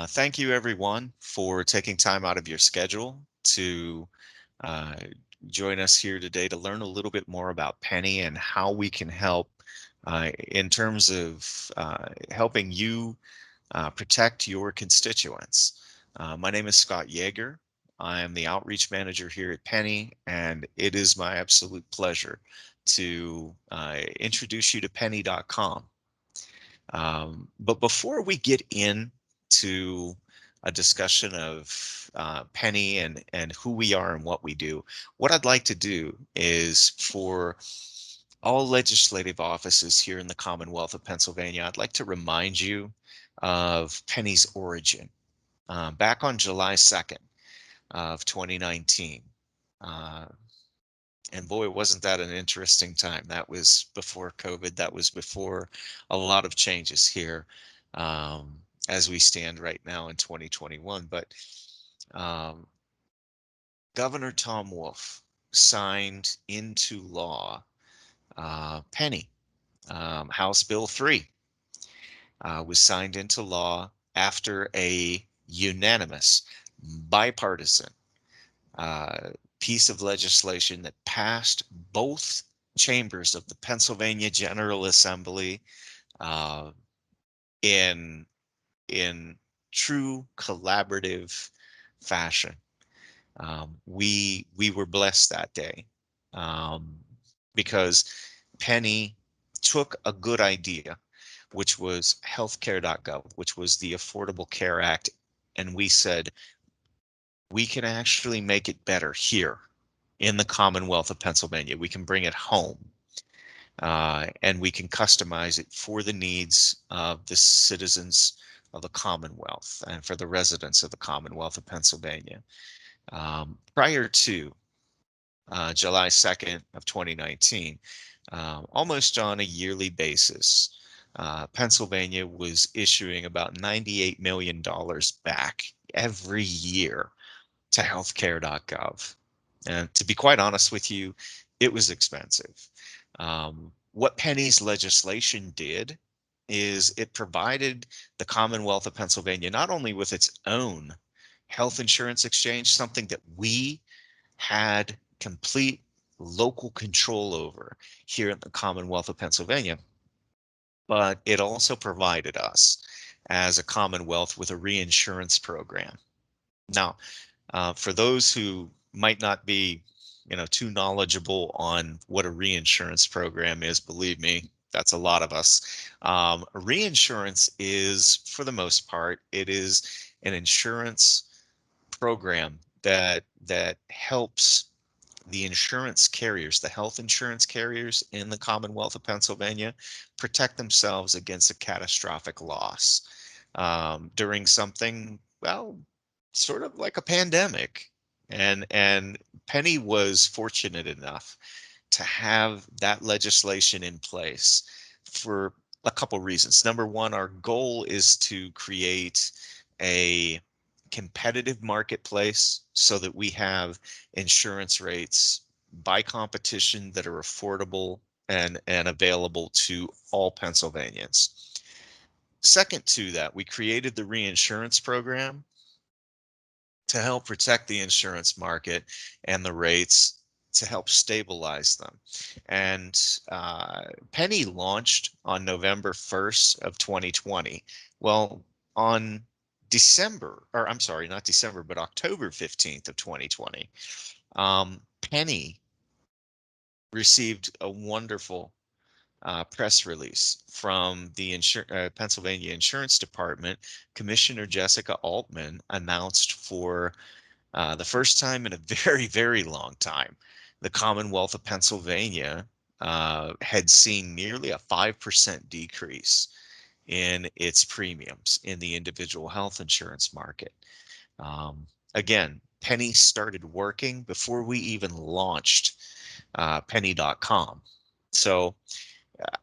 Thank you, everyone, for taking time out of your schedule to uh, join us here today to learn a little bit more about Pennie and how we can help in terms of helping you protect your constituents. My name is Scott Yeager. I am the outreach manager here at Pennie, and it is my absolute pleasure to introduce you to Pennie.com. But before we get into a discussion of Pennie and who we are and what we do, what I'd like to do is for all legislative offices here in the Commonwealth of Pennsylvania, I'd like to remind you of Pennie's origin. Back on July 2nd of 2019, uh, and boy, wasn't that an interesting time. That was before COVID. That was before a lot of changes here as we stand right now in 2021. But um, Governor Tom Wolf signed into law Pennie, House Bill 3 was signed into law after a unanimous, bipartisan uh, piece of legislation that passed both chambers of the Pennsylvania General Assembly uh, in in true collaborative fashion. We were blessed that day um, because Pennie took a good idea, which was healthcare.gov, which was the Affordable Care Act, and we said we can actually make it better here in the Commonwealth of Pennsylvania. We can bring it home and we can customize it for the needs of the citizens of the Commonwealth and for the residents of the Commonwealth of Pennsylvania. Prior to July 2nd of 2019, almost on a yearly basis, Pennsylvania was issuing about $98 million back every year to healthcare.gov. And to be quite honest with you, it was expensive. What Pennie's legislation did is it provided the Commonwealth of Pennsylvania not only with its own health insurance exchange, something that we had complete local control over here in the Commonwealth of Pennsylvania, but it also provided us as a Commonwealth with a reinsurance program. Now, for those who might not be, too knowledgeable on what a reinsurance program is, believe me, that's a lot of us. Reinsurance is, for the most part, it is an insurance program that helps the insurance carriers, the health insurance carriers in the Commonwealth of Pennsylvania, protect themselves against a catastrophic loss during something, well, sort of like a pandemic. And Pennie was fortunate enough to have that legislation in place for a couple reasons. Number one, our goal is to create a competitive marketplace so that we have insurance rates by competition that are affordable and available to all Pennsylvanians. Second to that, we created the reinsurance program to help protect the insurance market and the rates to help stabilize them. And Pennie launched on November 1st of 2020. Well, on December, or I'm sorry, not December, but October 15th of 2020, Pennie received a wonderful press release from the Pennsylvania Insurance Department. Commissioner Jessica Altman announced for the first time in a very, very long time, the Commonwealth of Pennsylvania had seen nearly a 5% decrease in its premiums in the individual health insurance market. Again, Pennie started working before we even launched Pennie.com. So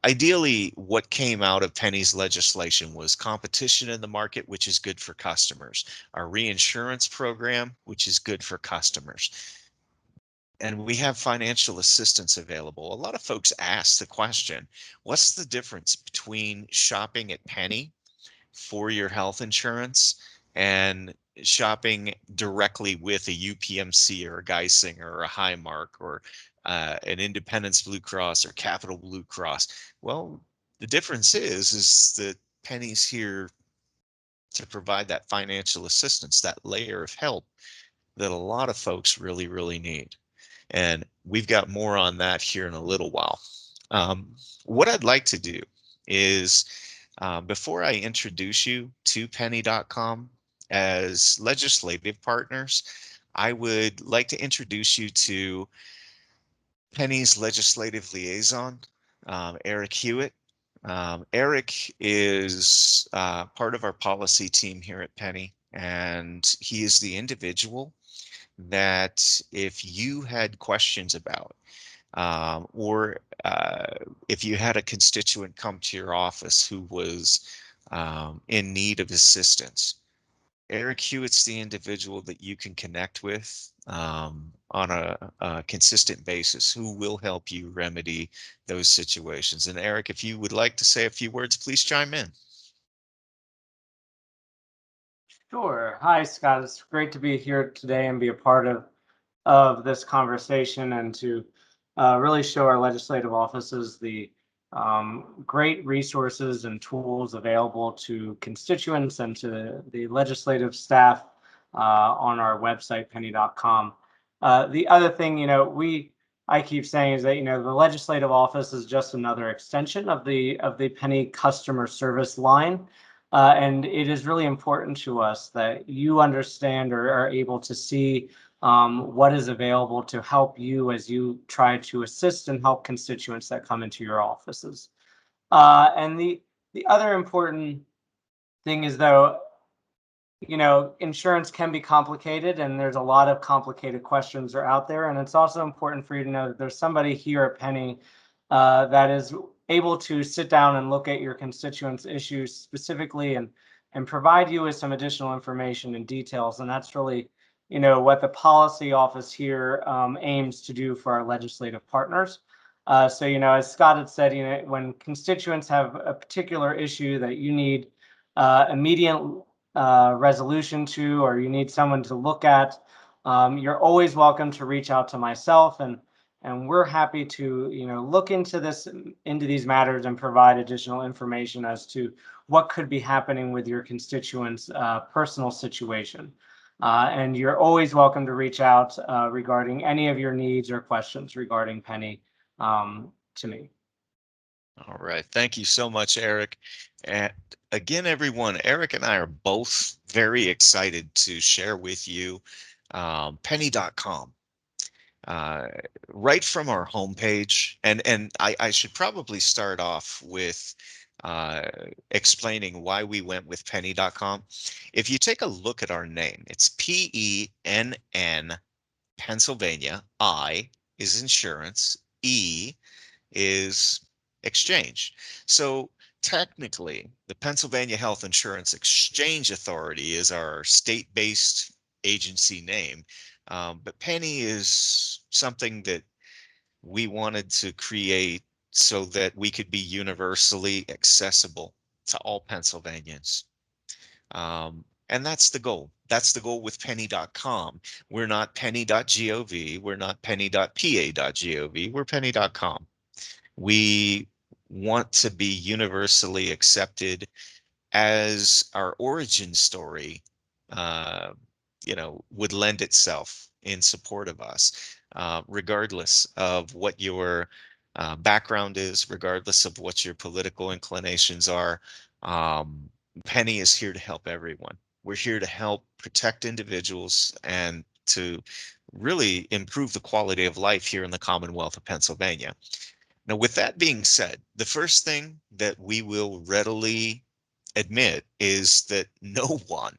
ideally, what came out of Pennie's legislation was competition in the market, which is good for customers, our reinsurance program, which is good for customers, and we have financial assistance available. A lot of folks ask the question, what's the difference between shopping at Pennie for your health insurance and shopping directly with a UPMC or a Geisinger or a Highmark or an Independence Blue Cross or Capital Blue Cross. Well, the difference is that Penny's here to provide that financial assistance, that layer of help that a lot of folks really, really need. And we've got more on that here in a little while. What I'd like to do is, before I introduce you to Pennie.com as legislative partners, I would like to introduce you to Pennie's legislative liaison, Eric Hewitt. Eric is part of our policy team here at Pennie, and he is the individual that if you had questions about, or if you had a constituent come to your office who was in need of assistance, Eric Hewitt's the individual that you can connect with on a consistent basis who will help you remedy those situations. And Eric, if you would like to say a few words, please chime in. Sure. Hi, Scott. It's great to be here today and be a part of this conversation and to really show our legislative offices the great resources and tools available to constituents and to the legislative staff on our website, pennie.com. The other thing, I keep saying is that, the legislative office is just another extension of the Pennie customer service line. And it is really important to us that you understand or are able to see what is available to help you as you try to assist and help constituents that come into your offices. And the other important thing is, though, insurance can be complicated and there's a lot of complicated questions are out there. And it's also important for you to know that there's somebody here at Pennie that is able to sit down and look at your constituents' issues specifically and provide you with some additional information and details. And that's really, what the policy office here aims to do for our legislative partners. So, as Scott had said, when constituents have a particular issue that you need immediate resolution to, or you need someone to look at, you're always welcome to reach out to myself, and we're happy to look into these matters and provide additional information as to what could be happening with your constituents' personal situation. And you're always welcome to reach out regarding any of your needs or questions regarding Pennie to me. All right. Thank you so much, Eric. And again, everyone, Eric and I are both very excited to share with you Pennie.com. Right from our homepage, and I should probably start off with explaining why we went with Pennie.com. If you take a look at our name, it's PENN, Pennsylvania. I is insurance. E is exchange. So technically, the Pennsylvania Health Insurance Exchange Authority is our state-based agency name. But Pennie is something that we wanted to create so that we could be universally accessible to all Pennsylvanians. And that's the goal. That's the goal with Pennie.com. We're not Pennie.gov. We're not Pennie.pa.gov. We're Pennie.com. We want to be universally accepted as our origin story, would lend itself in support of us, regardless of what your background is, regardless of what your political inclinations are. Pennie is here to help everyone. We're here to help protect individuals and to really improve the quality of life here in the Commonwealth of Pennsylvania. Now, with that being said, the first thing that we will readily admit is that no one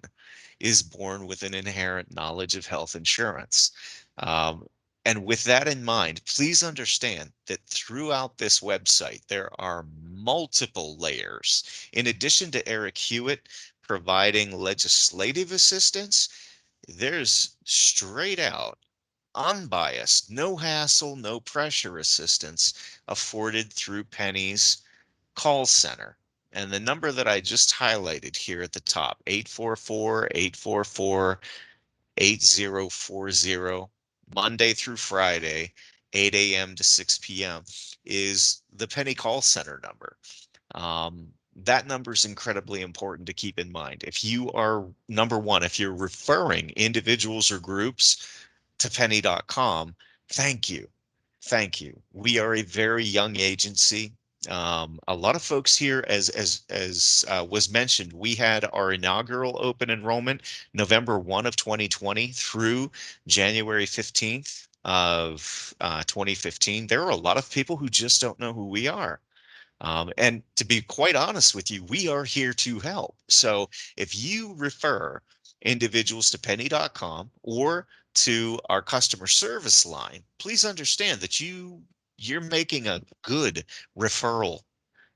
is born with an inherent knowledge of health insurance. And with that in mind, please understand that throughout this website, there are multiple layers. In addition to Eric Hewitt providing legislative assistance, there's straight out unbiased, no hassle, no pressure assistance afforded through Pennie's call center. And the number that I just highlighted here at the top, 844-844-8040, Monday through Friday, 8 a.m. to 6 p.m., is the Pennie call center number. That number is incredibly important to keep in mind. If you are, number one, if you're referring individuals or groups to Pennie.com, thank you. Thank you. We are a very young agency. A lot of folks here, as was mentioned, we had our inaugural open enrollment November 1 of 2020 through January 15th of 2015. There are a lot of people who just don't know who we are. And to be quite honest with you, we are here to help. So if you refer individuals to Pennie.com or to our customer service line, please understand that you're making a good referral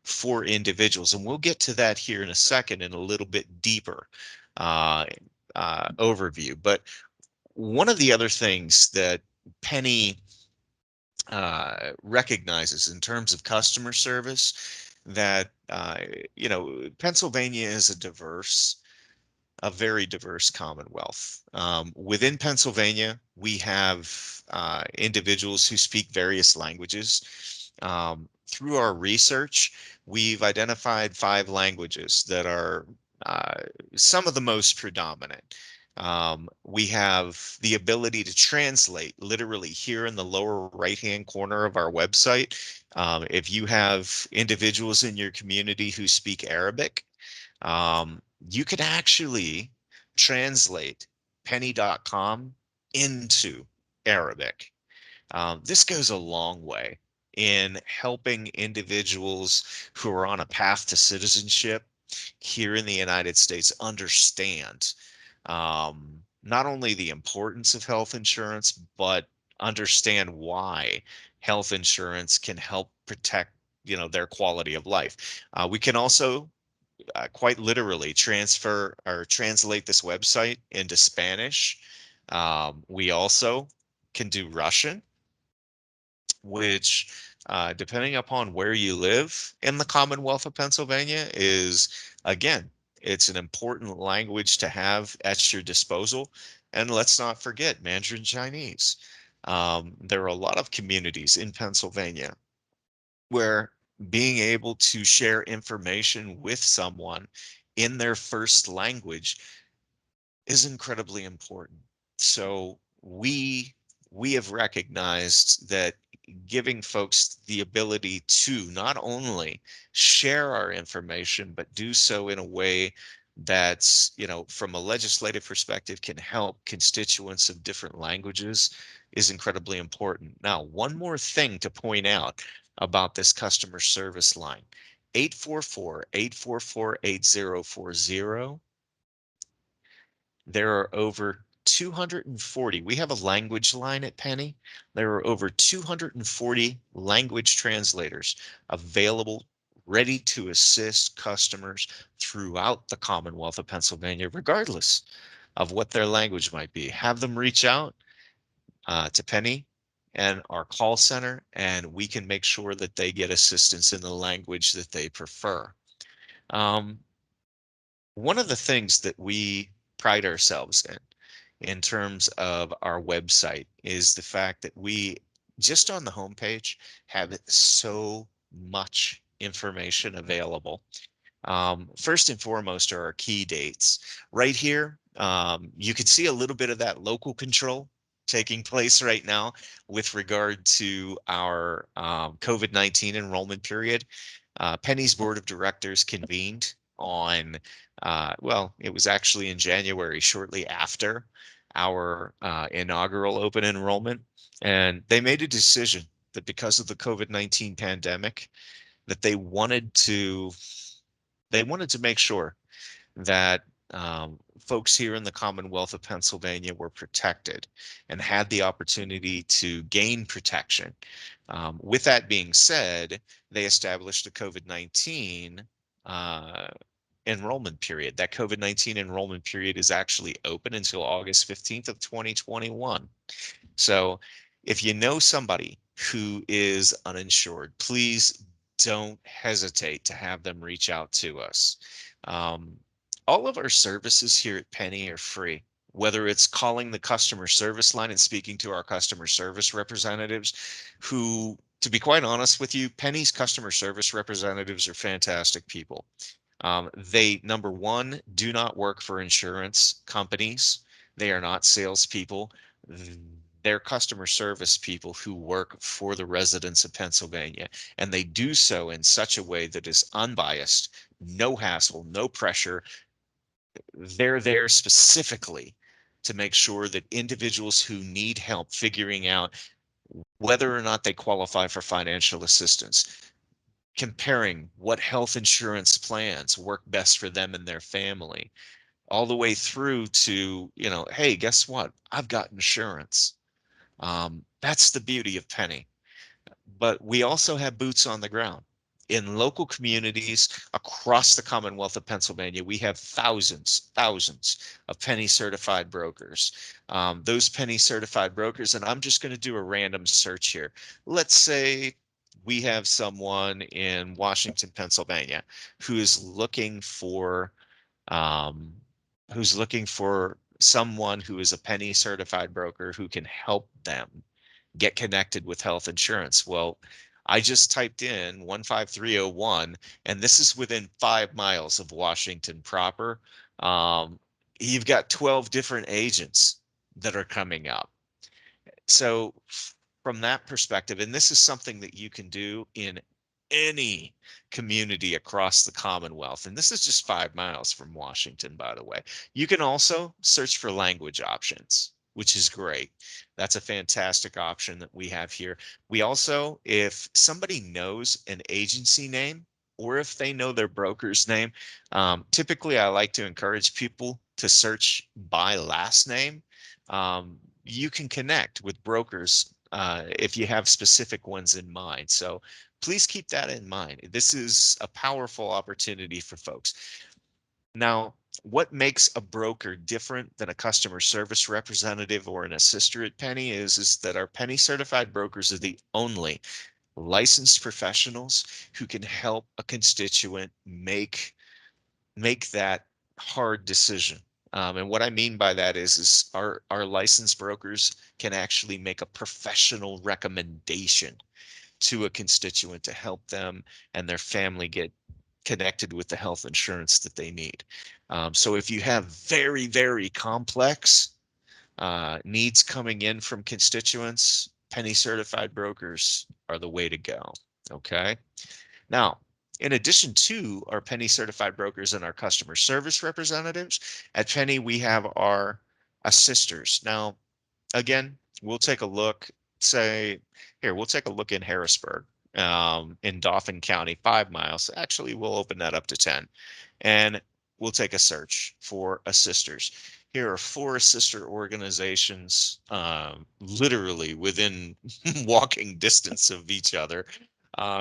for individuals. And we'll get to that here in a second in a little bit deeper uh, overview. But one of the other things that Pennie recognizes in terms of customer service that Pennsylvania is a very diverse Commonwealth. Within Pennsylvania, we have individuals who speak various languages. Through our research, we've identified 5 languages that are some of the most predominant. We have the ability to translate literally here in the lower right-hand corner of our website. If you have individuals in your community who speak Arabic, you can actually translate Pennie.com into Arabic. This goes a long way in helping individuals who are on a path to citizenship here in the United States understand not only the importance of health insurance, but understand why health insurance can help protect, their quality of life. We can also quite literally transfer or translate this website into Spanish. We also can do Russian, which, depending upon where you live in the Commonwealth of Pennsylvania, is again, it's an important language to have at your disposal. And let's not forget Mandarin Chinese. There are a lot of communities in Pennsylvania where being able to share information with someone in their first language is incredibly important. So we have recognized that giving folks the ability to not only share our information, but do so in a way that's, from a legislative perspective, can help constituents of different languages is incredibly important. Now, one more thing to point out about this customer service line, 844-844-8040. There are over 240. We have a language line at Pennie. There are over 240 language translators available, ready to assist customers throughout the Commonwealth of Pennsylvania, regardless of what their language might be. Have them reach out to Pennie and our call center, and we can make sure that they get assistance in the language that they prefer. One of the things that we pride ourselves in terms of our website is the fact that we just on the homepage have so much information available. First and foremost are our key dates. Right here, you can see a little bit of that local control taking place right now with regard to our COVID-19 enrollment period. Pennie's board of directors convened on, well, it was actually in January, shortly after our inaugural open enrollment. And they made a decision that because of the COVID-19 pandemic, that they wanted to make sure that folks here in the Commonwealth of Pennsylvania were protected and had the opportunity to gain protection. With that being said, they established a COVID-19 enrollment period. That COVID-19 enrollment period is actually open until August 15th of 2021. So if you know somebody who is uninsured, please don't hesitate to have them reach out to us. Um, all of our services here at Pennie are free, whether it's calling the customer service line and speaking to our customer service representatives, who, to be quite honest with you, Pennie's customer service representatives are fantastic people. They, number one, do not work for insurance companies. They are not salespeople. They're customer service people who work for the residents of Pennsylvania, and they do so in such a way that is unbiased, no hassle, no pressure. They're there specifically to make sure that individuals who need help figuring out whether or not they qualify for financial assistance, comparing what health insurance plans work best for them and their family, all the way through to, hey, guess what? I've got insurance. That's the beauty of Pennie. But we also have boots on the ground. In local communities across the Commonwealth of Pennsylvania, we have thousands of Pennie certified brokers. Those Pennie certified brokers, and I'm just going to do a random search here. Let's say we have someone in Washington, Pennsylvania, who is looking for um, someone who is a Pennie certified broker who can help them get connected with health insurance. Well, I just typed in 15301, and this is within 5 miles of Washington proper. Um, you've got 12 different agents that are coming up. So from that perspective, and this is something that you can do in any community across the Commonwealth, and this is just 5 miles from Washington, by the way. You can also search for language options, which is great. That's a fantastic option that we have here. We also, if somebody knows an agency name, or if they know their broker's name, typically I like to encourage people to search by last name. You can connect with brokers if you have specific ones in mind. So please keep that in mind. This is a powerful opportunity for folks. Now, what makes a broker different than a customer service representative or an assister at Pennie is that our Pennie certified brokers are the only licensed professionals who can help a constituent make that hard decision. And what I mean by that is our licensed brokers can actually make a professional recommendation to a constituent to help them and their family get connected with the health insurance that they need. So if you have very, very complex needs coming in from constituents, Pennie certified brokers are the way to go. Okay. Now, in addition to our Pennie certified brokers and our customer service representatives, at Pennie, we have our assisters. Now, again, we'll take a look, we'll take a look in Harrisburg, in Dauphin County, 5 miles. Actually, we'll open that up to 10. And we'll take a search for assisters. Here are 4 sister organizations, literally within walking distance of each other.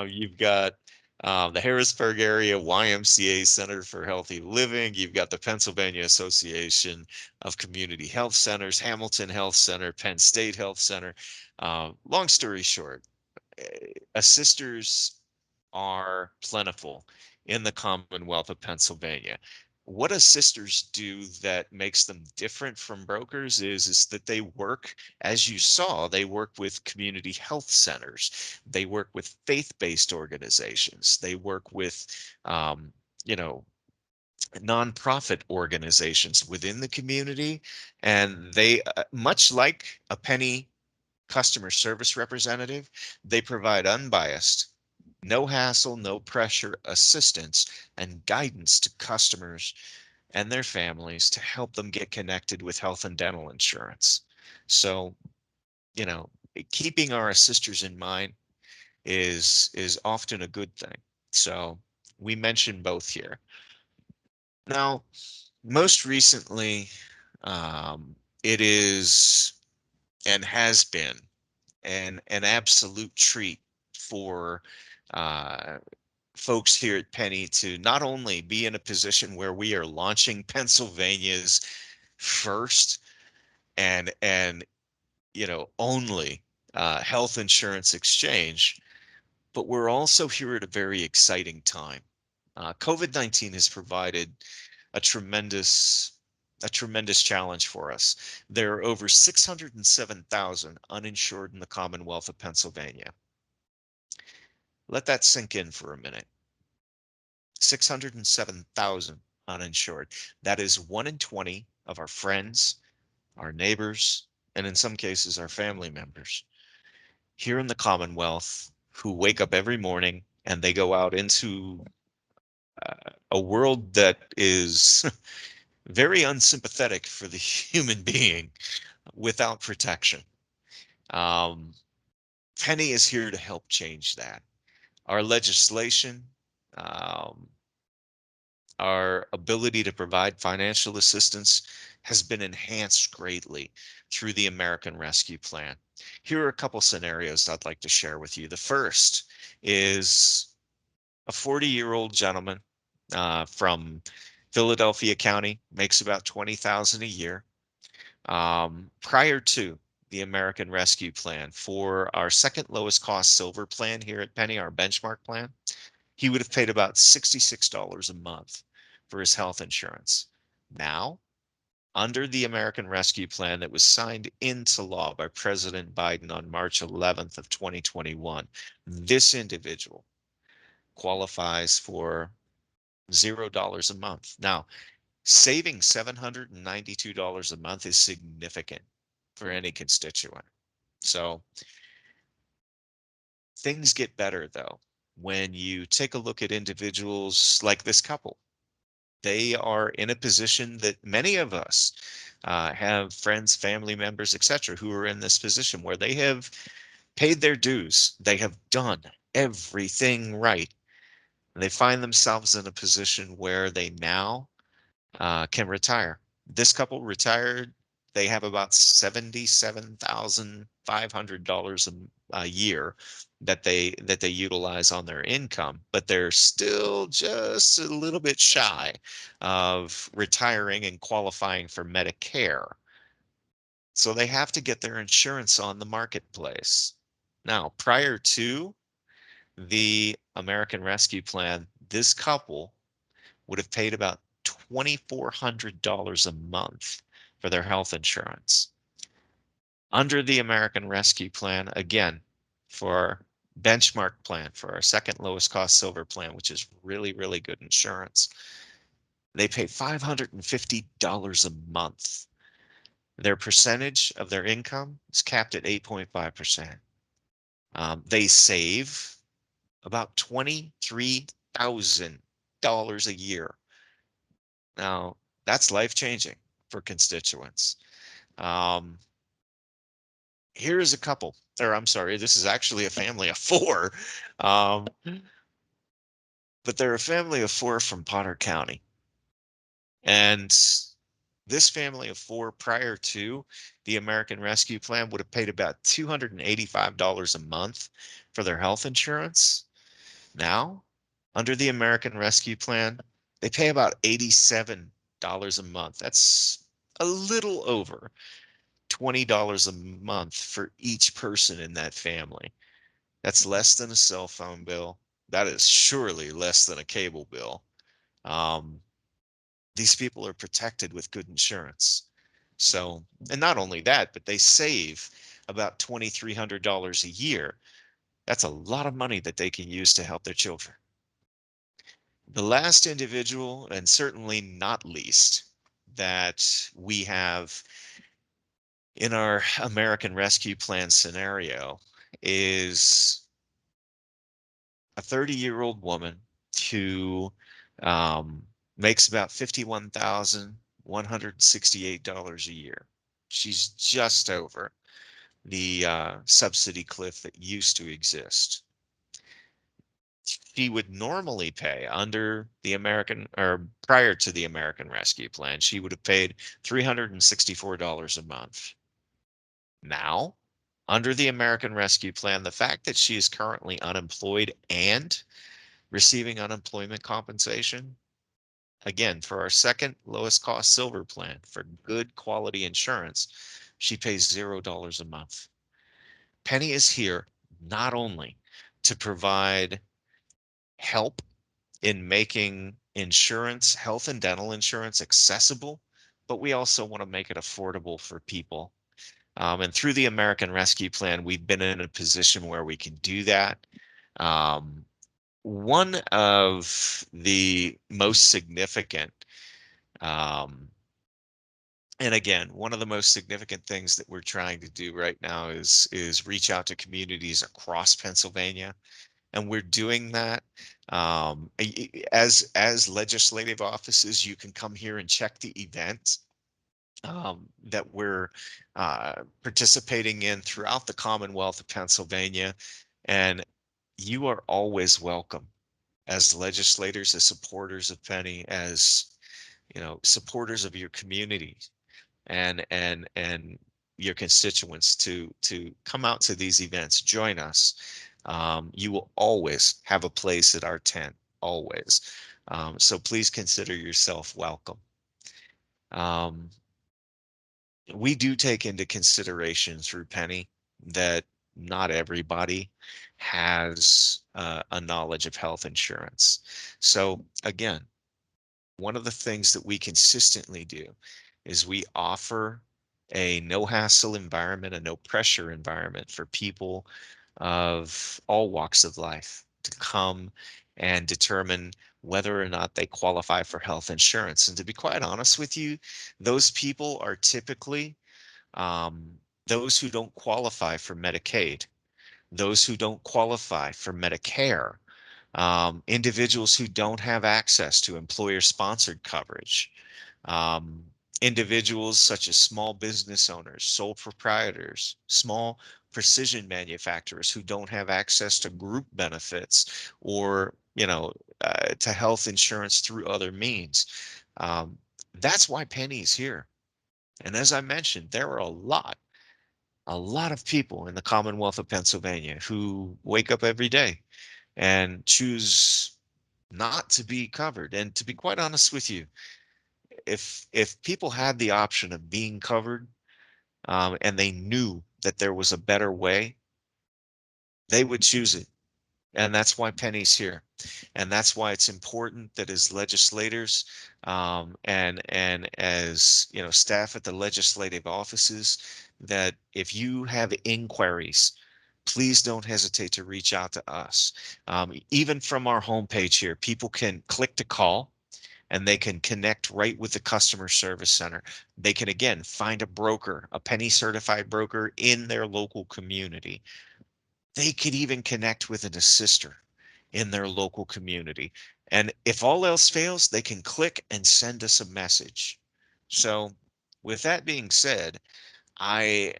You've got the Harrisburg Area YMCA Center for Healthy Living. You've got the Pennsylvania Association of Community Health Centers, Hamilton Health Center, Penn State Health Center. Long story short, assisters are plentiful in the Commonwealth of Pennsylvania. What assisters do that makes them different from brokers is that they work, as you saw, they work with community health centers. They work with faith-based organizations. They work with, you know, nonprofit organizations within the community. And they, much like a Pennie customer service representative, they provide unbiased, no hassle, no pressure assistance and guidance to customers and their families to help them get connected with health and dental insurance. So, you know, keeping our assisters in mind is often a good thing. So we mentioned both here. Now, most recently, it is and has been an absolute treat for uh, folks here at Pennie to not only be in a position where we are launching Pennsylvania's first and only health insurance exchange, But we're also here at a very exciting time. COVID-19 has provided a tremendous challenge for us. There are over 607,000 uninsured in the Commonwealth of Pennsylvania. Let that sink in for a minute. 607,000 uninsured. That is 1 in 20 of our friends, our neighbors, and in some cases, our family members here in the Commonwealth who wake up every morning and they go out into a world that is very unsympathetic for the human being without protection. Um, Pennie is here to help change that. Our legislation, um, our ability to provide financial assistance has been enhanced greatly through the American Rescue Plan. Here are a couple scenarios I'd like to share with you. The first is a 40-year-old gentleman from Philadelphia County, makes about 20,000 a year. Prior to the American Rescue Plan, for our second lowest cost silver plan here at Pennie, our benchmark plan, he would have paid about $66 a month for his health insurance. Now, under the American Rescue Plan that was signed into law by President Biden on March 11th of 2021, this individual qualifies for $0 a month. Now, saving $792 a month is significant for any constituent. So things get better though when you take a look at individuals like this couple. They are in a position that many of us have friends, family members, etc., who are in this position where they have paid their dues. They have done everything right. And they find themselves in a position where they now can retire. This couple retired. They have about $77,500 a year that they utilize on their income, but they're still just a little bit shy of retiring and qualifying for Medicare. So they have to get their insurance on the marketplace. Now, prior to the American Rescue Plan, this couple would have paid about $2,400 a month for their health insurance. Under the American Rescue Plan, again, for our benchmark plan, for our second lowest cost silver plan, which is really, really good insurance, they pay $550 a month. Their percentage of their income is capped at 8.5%. They save about $23,000 a year. Now, that's life-changing for constituents. Here's a couple, or I'm sorry, this is actually a family of four. Um, but they're a family of four from Potter County. And this family of four prior to the American Rescue Plan would have paid about $285 a month for their health insurance. Now, under the American Rescue Plan, they pay about $87 a month. That's a little over $20 a month for each person in that family. That's less than a cell phone bill. That is surely less than a cable bill. Um, these people are protected with good insurance. So, and not only that, but they save about $2,300 a year. That's a lot of money that they can use to help their children. The last individual, and certainly not least, that we have in our American Rescue Plan scenario is a 30-year-old woman who makes about $51,168 a year. She's just over the subsidy cliff that used to exist. She would normally pay under the American, or prior to the American Rescue Plan, she would have paid $364 a month. Now, under the American Rescue Plan, the fact that she is currently unemployed and receiving unemployment compensation, again, for our second lowest cost silver plan for good quality insurance, she pays $0 a month. Pennie is here not only to provide help in making insurance, health and dental insurance accessible, but we also want to make it affordable for people. And through the American Rescue Plan, we've been in a position where we can do that. Um, one of the most significant, um, and again, one of the most significant things that we're trying to do right now is reach out to communities across Pennsylvania, and we're doing that. As legislative offices, you can come here and check the events that we're participating in throughout the Commonwealth of Pennsylvania, and you are always welcome as legislators, as supporters of Pennie, as supporters of your community and your constituents to come out to these events, join us. You will always have a place at our tent, always. So please consider yourself welcome. Um, we do take into consideration through Pennie that not everybody has a knowledge of health insurance. So again, one of the things that we consistently do is we offer a no hassle environment, a no pressure environment for people of all walks of life to come and determine whether or not they qualify for health insurance. And to be quite honest with you, those people are typically um, those who don't qualify for Medicaid, those who don't qualify for Medicare, individuals who don't have access to employer-sponsored coverage, um, individuals such as small business owners, sole proprietors, small precision manufacturers who don't have access to group benefits or, to health insurance through other means. That's why Pennie's here. And as I mentioned, there are a lot of people in the Commonwealth of Pennsylvania who wake up every day and choose not to be covered. And to be quite honest with you, if people had the option of being covered, and they knew that there was a better way, they would choose it. And that's why Pennie's here. And that's why it's important that as legislators, and as staff at the legislative offices, that if you have inquiries, please don't hesitate to reach out to us. Even from our homepage here, people can click to call and they can connect right with the customer service center. They can, again, find a broker, a Pennie certified broker in their local community. They could even connect with an assister in their local community. And if all else fails, they can click and send us a message. So with that being said, I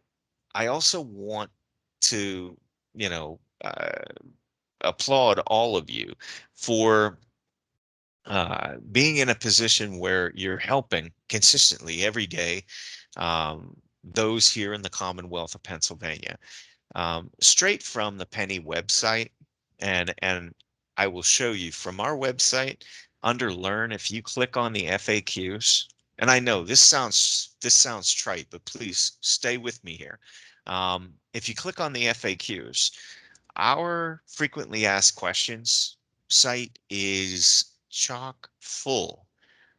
I also want to, you know, uh, applaud all of you for being in a position where you're helping consistently every day those here in the Commonwealth of Pennsylvania. Straight from the Pennie website, and I will show you from our website under Learn. If you click on the FAQs, and I know this sounds trite, but please stay with me here. If you click on the FAQs, our frequently asked questions site is chock full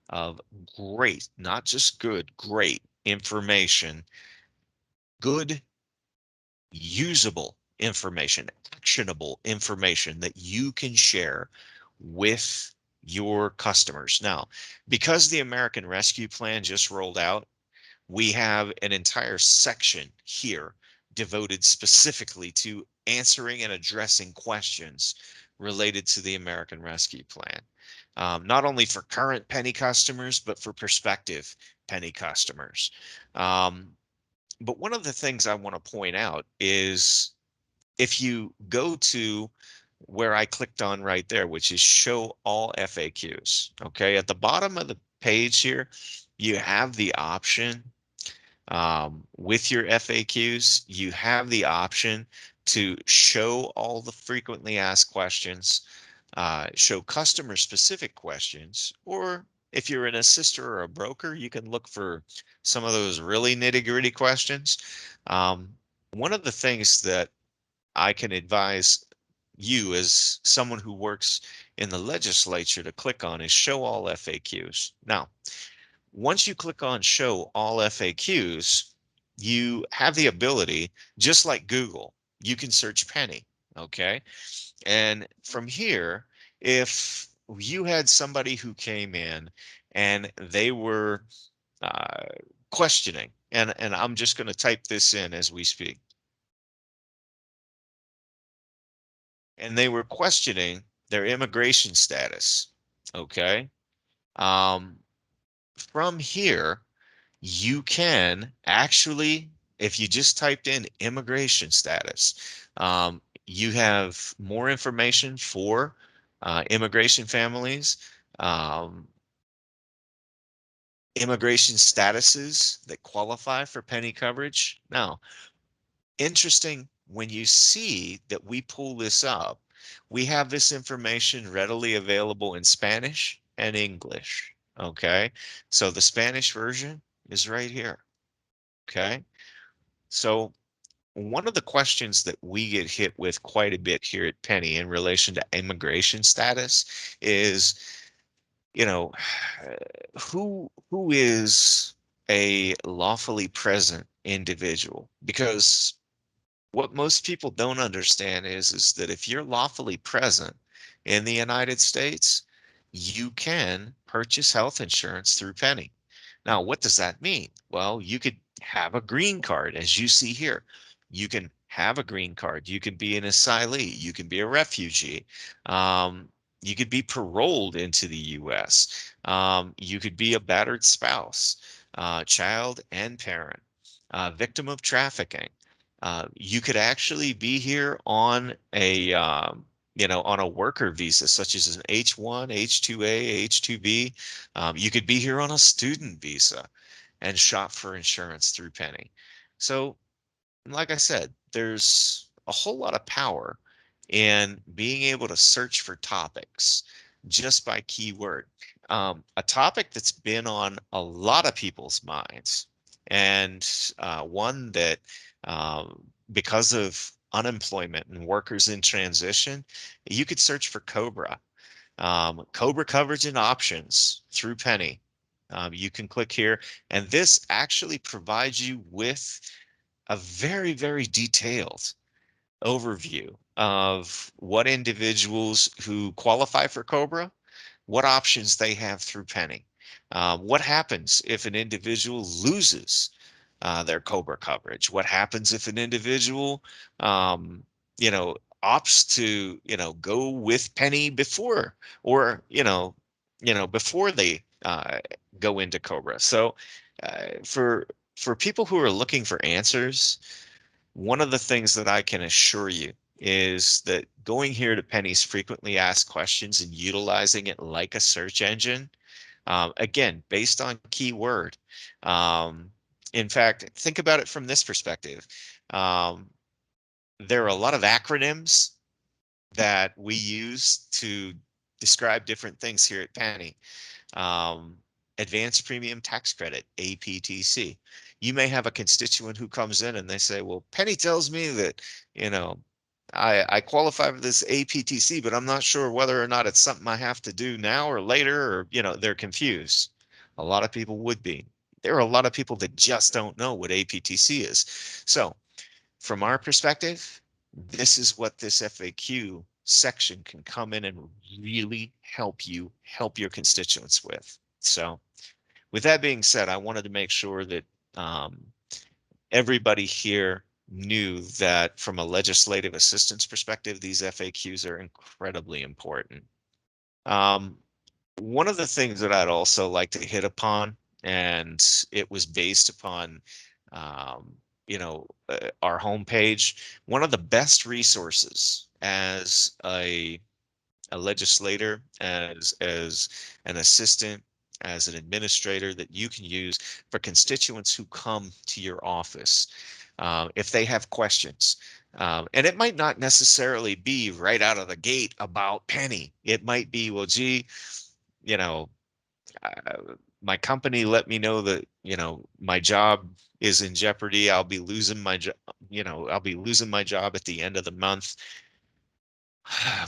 of great, not just good, great information, good, usable information, actionable information that you can share with your customers. Now, because the American Rescue Plan just rolled out, we have an entire section here devoted specifically to answering and addressing questions related to the American Rescue Plan. Not only for current Pennie customers, but for prospective Pennie customers. But one of the things I want to point out is if you go to where I clicked on right there, which is show all FAQs, okay, at the bottom of the page here, you have the option with your FAQs, you have the option to show all the frequently asked questions, show customer specific questions, or if you're an assister or a broker, you can look for some of those really nitty gritty questions. One of the things that I can advise you as someone who works in the legislature to click on is Show All FAQs. Now, once you click on Show All FAQs, you have the ability, just like Google, you can search Pennie, okay? And from here, if you had somebody who came in and they were uh, questioning, and I'm just going to type this in as we speak, and they were questioning their immigration status, okay? Um, from here, you can actually, if you just typed in immigration status, you have more information for immigration families, um, immigration statuses that qualify for Pennie coverage. Now, interesting, when you see that we pull this up, we have this information readily available in Spanish and English. Okay, so the Spanish version is right here. Okay, so one of the questions that we get hit with quite a bit here at Pennie in relation to immigration status is, you know, who is a lawfully present individual? Because what most people don't understand is that if you're lawfully present in the United States, you can purchase health insurance through Pennie. Now, what does that mean? Well, you could have a green card, as you see here. You can have a green card. You can be an asylee. You can be a refugee. You could be paroled into the U.S. You could be a battered spouse, child and parent, victim of trafficking. You could actually be here on a on a worker visa, such as an H1, H2A, H2B. You could be here on a student visa and shop for insurance through Pennie. So, like I said, there's a whole lot of power in being able to search for topics just by keyword. A topic that's been on a lot of people's minds, and one that, because of unemployment and workers in transition, you could search for Cobra. Cobra coverage and options through Pennie. You can click here, and this actually provides you with a very, very detailed overview of what individuals who qualify for Cobra, what options they have through Pennie. What happens if an individual loses their Cobra coverage? What happens if an individual, um, opts to, go with Pennie before, or, before they go into Cobra? So, for people who are looking for answers, one of the things that I can assure you is that going here to Pennie's frequently asked questions and utilizing it like a search engine, again, based on keyword. Um, in fact, think about it from this perspective. Um, there are a lot of acronyms that we use to describe different things here at Pennie. um, Advanced Premium Tax Credit, APTC. You may have a constituent who comes in and they say, well, Pennie tells me that, you know, I qualify for this APTC, but I'm not sure whether or not it's something I have to do now or later, or, they're confused. A lot of people would be. There are a lot of people that just don't know what APTC is. So from our perspective, this is what this FAQ section can come in and really help your constituents with. So with that being said, I wanted to make sure that um, everybody here knew that from a legislative assistance perspective, these FAQs are incredibly important. Um, One of the things that I'd also like to hit upon, and it was based upon, our homepage, one of the best resources as a legislator, as an assistant, as an administrator that you can use for constituents who come to your office, if they have questions. And it might not necessarily be right out of the gate about Pennie. It might be, well, gee, you know, my company let me know that, my job is in jeopardy. I'll be losing my job. I'll be losing my job at the end of the month.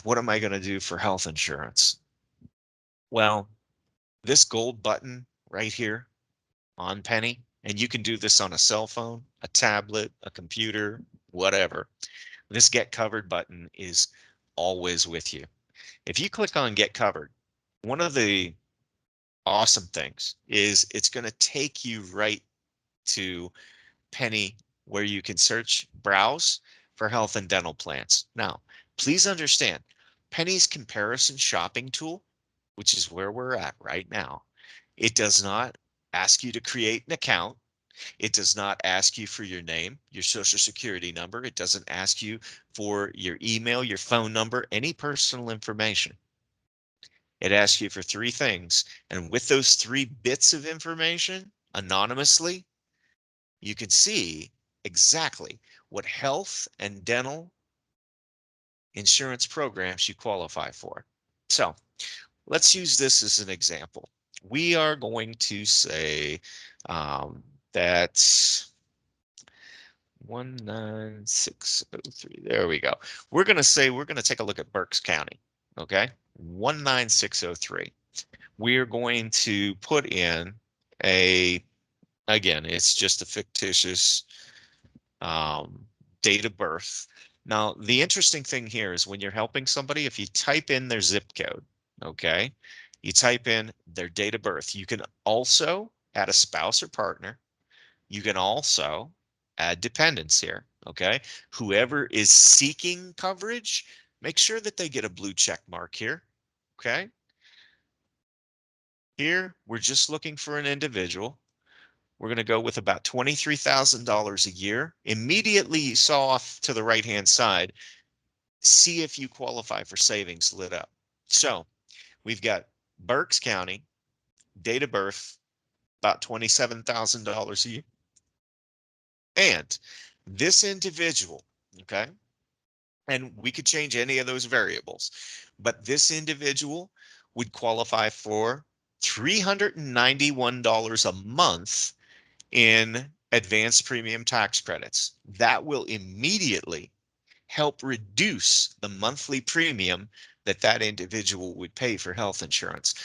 What am I going to do for health insurance? Well, this gold button right here on Penny, and you can do this on a cell phone, a tablet, a computer, whatever. This Get Covered button is always with you. If you click on Get Covered, one of the awesome things is it's going to take you right to Penny, where you can search, browse for health and dental plans. Now, please understand, Penny's comparison shopping tool, which is where we're at right now, it does not ask you to create an account. It does not ask you for your name, your social security number. It doesn't ask you for your email, your phone number, any personal information. It asks you for three things. And with those three bits of information, anonymously, you can see exactly what health and dental insurance programs you qualify for. So let's use this as an example. We are going to say that's 19603. There we go. We're going to say we're going to take a look at Berks County. Okay, 19603. We're going to put in a, again, it's just a fictitious date of birth. Now, the interesting thing here is when you're helping somebody, if you type in their zip code, okay, you type in their date of birth, you can also add a spouse or partner. You can also add dependents here, okay? Whoever is seeking coverage, make sure that they get a blue check mark here, okay? Here, we're just looking for an individual. We're going to go with about $23,000 a year. Immediately you saw off to the right-hand side, see if you qualify for savings lit up. So we've got Berks County, date of birth, about $27,000 a year. And this individual, okay, and we could change any of those variables, but this individual would qualify for $391 a month in advanced premium tax credits. That will immediately help reduce the monthly premium that that individual would pay for health insurance.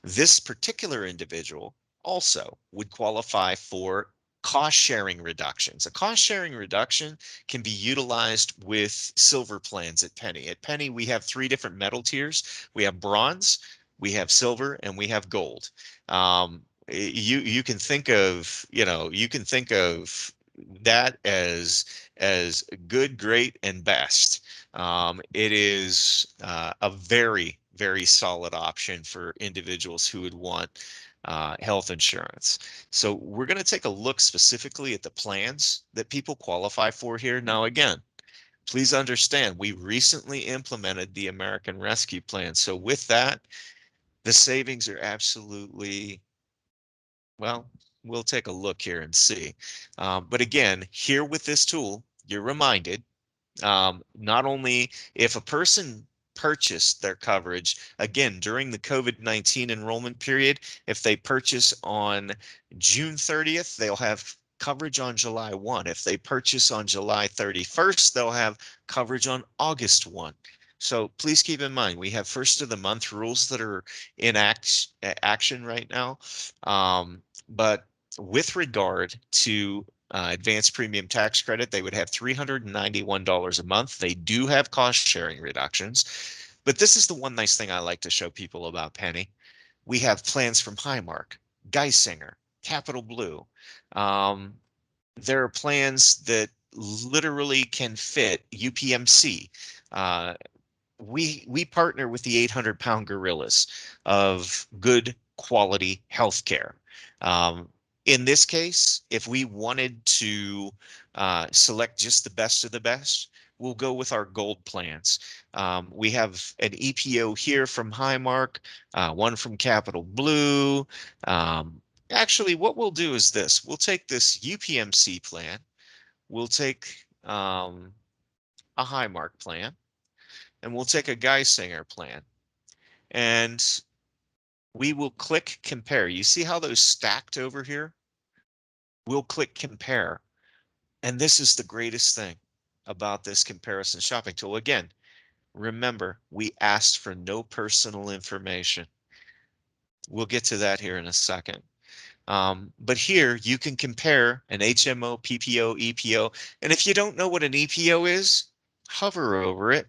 This particular individual also would qualify for cost sharing reductions. A cost sharing reduction can be utilized with silver plans at Penny. At Penny, we have three different metal tiers. We have bronze, we have silver, and we have gold. You can think of, you can think of that as good, great, and best. It is a very, very solid option for individuals who would want health insurance. So we're going to take a look specifically at the plans that people qualify for here. Now, again, please understand, we recently implemented the American Rescue Plan. So with that, the savings are absolutely, well, we'll take a look here and see. But again, here with this tool, you're reminded, not only if a person purchased their coverage, again, during the COVID-19 enrollment period, if they purchase on June 30th, they'll have coverage on July 1. If they purchase on July 31st, they'll have coverage on August 1. So please keep in mind, we have first of the month rules that are in action right now. But with regard to advanced premium tax credit, they would have $391 a month. They do have cost sharing reductions, but this is the one nice thing I like to show people about Penny. We have plans from Highmark, Geisinger, Capital Blue. There are plans that literally can fit UPMC. We partner with the 800-pound gorillas of good quality healthcare. In this case, if we wanted to select just the best of the best, we'll go with our gold plans. We have an EPO here from Highmark, one from Capital Blue. Actually, what we'll do is this. We'll take this UPMC plan. We'll take a Highmark plan, and we'll take a Geisinger plan. And we will click compare. You see how those stacked over here? We'll click compare. And this is the greatest thing about this comparison shopping tool. Again, Remember, we asked for no personal information. We'll get to that here in a second. But here you can compare an HMO, PPO, EPO, and if you don't know what an EPO is, hover over it.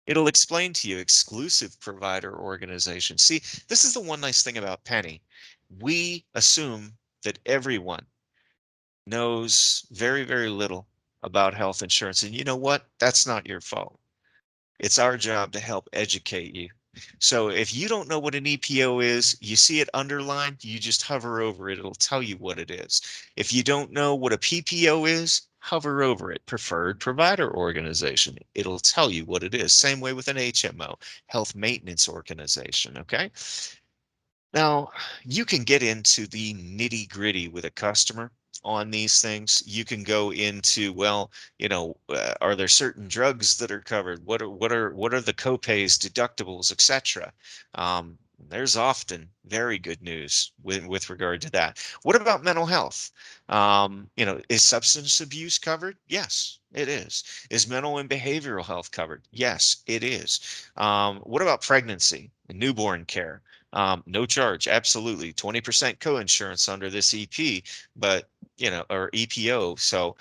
It'll explain to you exclusive provider organization. See, this is the one nice thing about Pennie. We assume that everyone knows very, very little about health insurance. And you know what? That's not your fault. It's our job to help educate you. So if you don't know what an EPO is, you see it underlined, you just hover over it. It'll tell you what it is. If you don't know what a PPO is, hover over it, Preferred Provider Organization. It'll tell you what it is. Same way with an HMO, Health Maintenance Organization. Okay. Now, you can get into the nitty gritty with a customer on these things. You can go into, well, are there certain drugs that are covered? What are the copays, deductibles, etc. There's often very good news with regard to that. What about mental health? Is substance abuse covered? Yes, it is. Is mental and behavioral health covered? Yes, it is. What about pregnancy and newborn care? No charge, absolutely. 20% co-insurance under this EP, but or EPO. So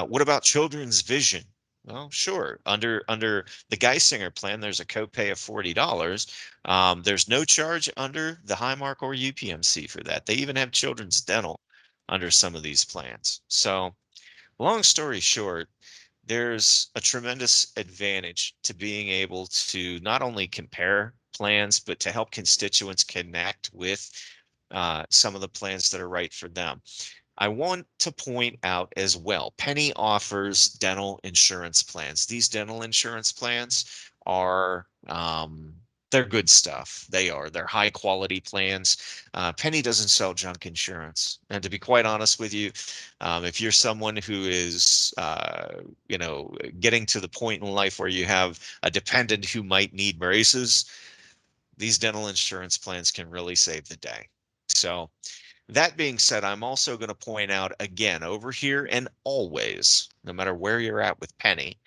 what about children's vision? Well, sure. Under the Geisinger plan, there's a copay of $40. There's no charge under the Highmark or UPMC for that. They even have children's dental under some of these plans. So long story short, there's a tremendous advantage to being able to not only compare plans, but to help constituents connect with some of the plans that are right for them. I want to point out as well, Pennie offers dental insurance plans. These dental insurance plans are they're good stuff. They're high quality plans. Pennie doesn't sell junk insurance. And to be quite honest with you, if you're someone who is, getting to the point in life where you have a dependent who might need braces, these dental insurance plans can really save the day. So that being said, I'm also going to point out again over here and always, no matter where you're at with Pennie,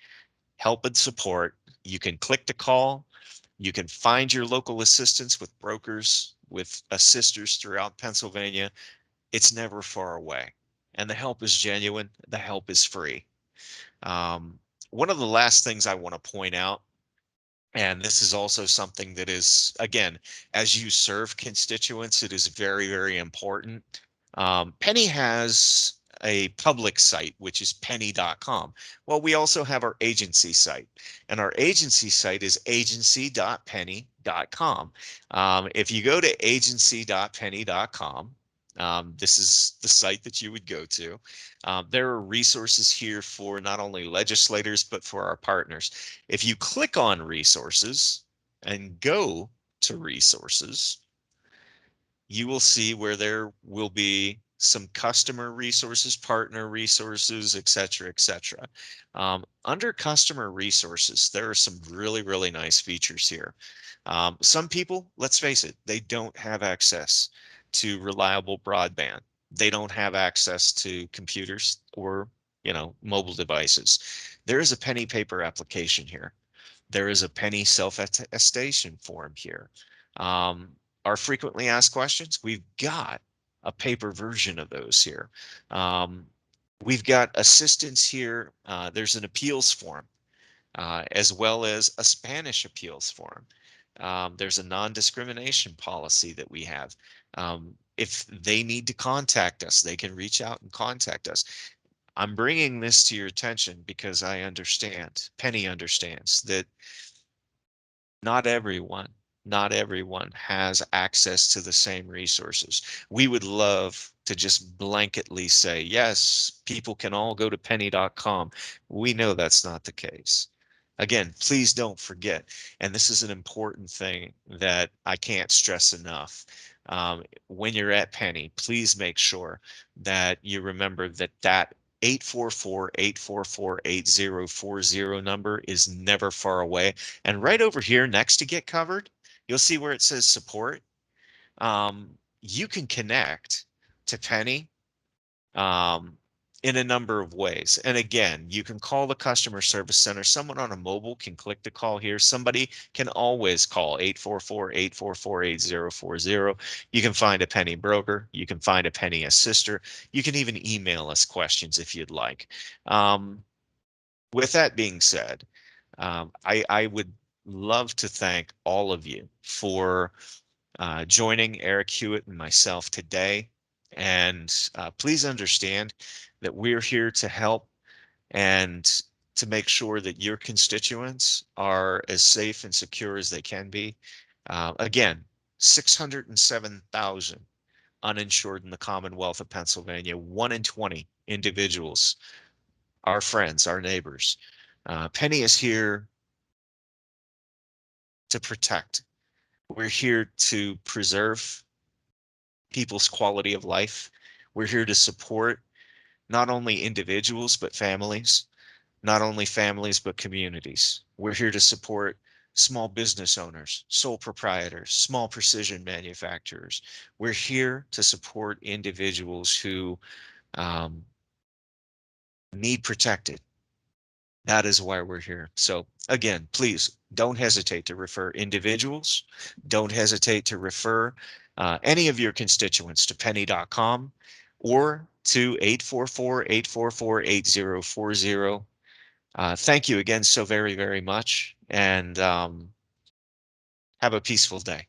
help and support. You can click to call. You can find your local assistance with brokers, with assisters throughout Pennsylvania. It's never far away. And the help is genuine. The help is free. One of the last things I want to point out, and this is also something that is, again, as you serve constituents, it is very, very important. Pennie has a public site, which is pennie.com. Well, we also have our agency site, and our agency site is agency.pennie.com. If you go to agency.pennie.com, this is the site that you would go to. There are resources here for not only legislators, but for our partners. If you click on resources and go to resources, you will see where there will be some customer resources, partner resources, et cetera, et cetera. Under customer resources, there are some really, really nice features here. Some people, let's face it, they don't have access to reliable broadband. They don't have access to computers or, mobile devices. There is a Pennie paper application here. There is a Pennie self-attestation form here. Our frequently asked questions, we've got a paper version of those here. We've got assistance here. There's an appeals form, as well as a Spanish appeals form. There's a non-discrimination policy that we have. If they need to contact us, they can reach out and contact us. I'm bringing this to your attention because I understand, Pennie understands that not everyone, not everyone has access to the same resources. We would love to just blanketly say, yes, people can all go to pennie.com. We know that's not the case. Again, please don't forget, and this is an important thing that I can't stress enough. When you're at Pennie, please make sure that you remember that 844-844-8040 number is never far away. And right over here next to Get Covered, you'll see where it says support. You can connect to Pennie. in a number of ways. And again, you can call the customer service center. Someone on a mobile can click the call here. Somebody can always call 844-844-8040. You can find a Pennie broker. You can find a Pennie assister. You can even email us questions if you'd like. With that being said, I would love to thank all of you for joining Eric Hewitt and myself today. And please understand that we're here to help and to make sure that your constituents are as safe and secure as they can be. Again, 607,000 uninsured in the Commonwealth of Pennsylvania, 1 in 20 individuals, our friends, our neighbors. Pennie is here to protect. We're here to preserve people's quality of life. We're here to support not only individuals, but families, not only families, but communities. We're here to support small business owners, sole proprietors, small precision manufacturers. We're here to support individuals who need protected. That is why we're here. So again, please don't hesitate to refer individuals. Don't hesitate to refer any of your constituents to pennie.com or to 844-844-8040. Thank you again so very, very much, and have a peaceful day.